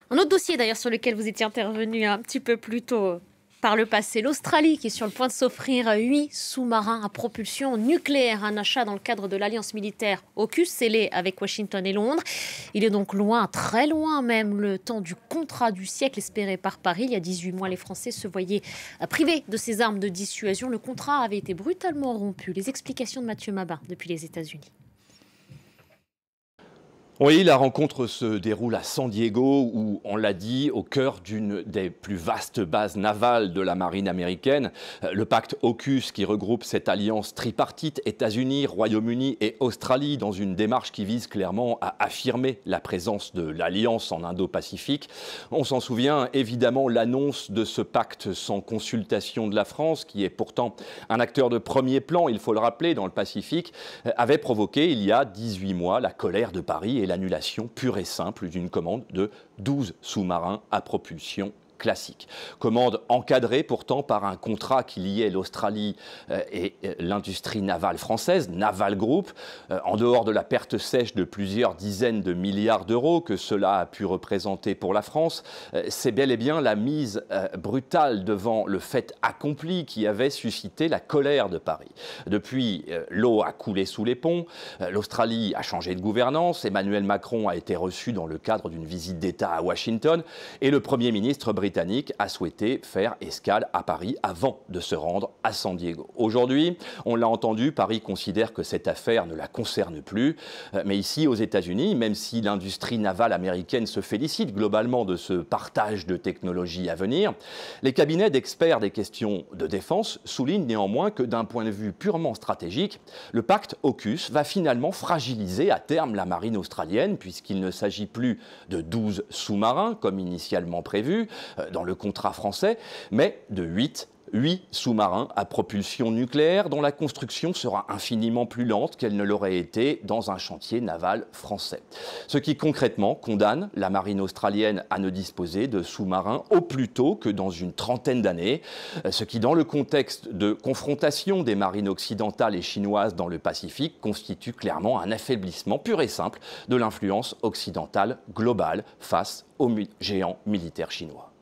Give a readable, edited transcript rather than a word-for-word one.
Un autre dossier d'ailleurs sur lequel vous étiez intervenu un petit peu plus tôt par le passé, l'Australie qui est sur le point de s'offrir 8 sous-marins à propulsion nucléaire, un achat dans le cadre de l'alliance militaire AUKUS scellé avec Washington et Londres. Il est donc loin, très loin même, le temps du contrat du siècle espéré par Paris. Il y a 18 mois, les Français se voyaient privés de ces armes de dissuasion. Le contrat avait été brutalement rompu. Les explications de Mathieu Mabin depuis les États-Unis. Oui, la rencontre se déroule à San Diego, où, on l'a dit, au cœur d'une des plus vastes bases navales de la marine américaine. Le pacte AUKUS, qui regroupe cette alliance tripartite, États-Unis, Royaume-Uni et Australie, dans une démarche qui vise clairement à affirmer la présence de l'alliance en Indo-Pacifique. On s'en souvient, évidemment, l'annonce de ce pacte sans consultation de la France, qui est pourtant un acteur de premier plan, il faut le rappeler, dans le Pacifique, avait provoqué, il y a 18 mois, la colère de Paris et l'annulation pure et simple d'une commande de 12 sous-marins à propulsion classique. Commande encadrée pourtant par un contrat qui liait l'Australie et l'industrie navale française, Naval Group, en dehors de la perte sèche de plusieurs dizaines de milliards d'euros que cela a pu représenter pour la France. C'est bel et bien la mise brutale devant le fait accompli qui avait suscité la colère de Paris. Depuis, l'eau a coulé sous les ponts, l'Australie a changé de gouvernance, Emmanuel Macron a été reçu dans le cadre d'une visite d'État à Washington et le Premier ministre britannique a souhaité faire escale à Paris avant de se rendre à San Diego. Aujourd'hui, on l'a entendu, Paris considère que cette affaire ne la concerne plus. Mais ici, aux États-Unis, même si l'industrie navale américaine se félicite globalement de ce partage de technologies à venir, les cabinets d'experts des questions de défense soulignent néanmoins que d'un point de vue purement stratégique, le pacte AUKUS va finalement fragiliser à terme la marine australienne, puisqu'il ne s'agit plus de 12 sous-marins, comme initialement prévu, dans le contrat français, mais de 8 sous-marins à propulsion nucléaire dont la construction sera infiniment plus lente qu'elle ne l'aurait été dans un chantier naval français. Ce qui concrètement condamne la marine australienne à ne disposer de sous-marins au plus tôt que dans une trentaine d'années, ce qui dans le contexte de confrontation des marines occidentales et chinoises dans le Pacifique constitue clairement un affaiblissement pur et simple de l'influence occidentale globale face aux géants militaires chinois.